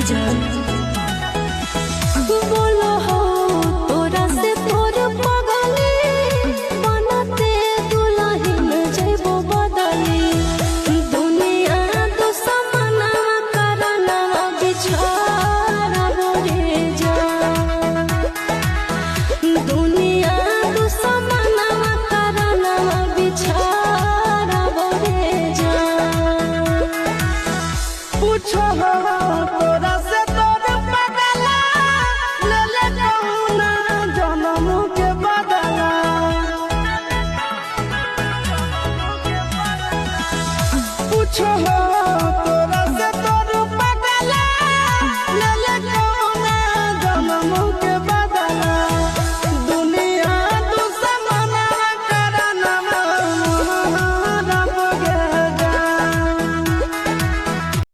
जान बोलो हो तोरा से तोर पगली बनते दुल्हन जइबो बदली दुनिया दुश्मना करना बिछारा रे जान दुनिया दुश्मना करना बिछारा रे जान पूछो तोरा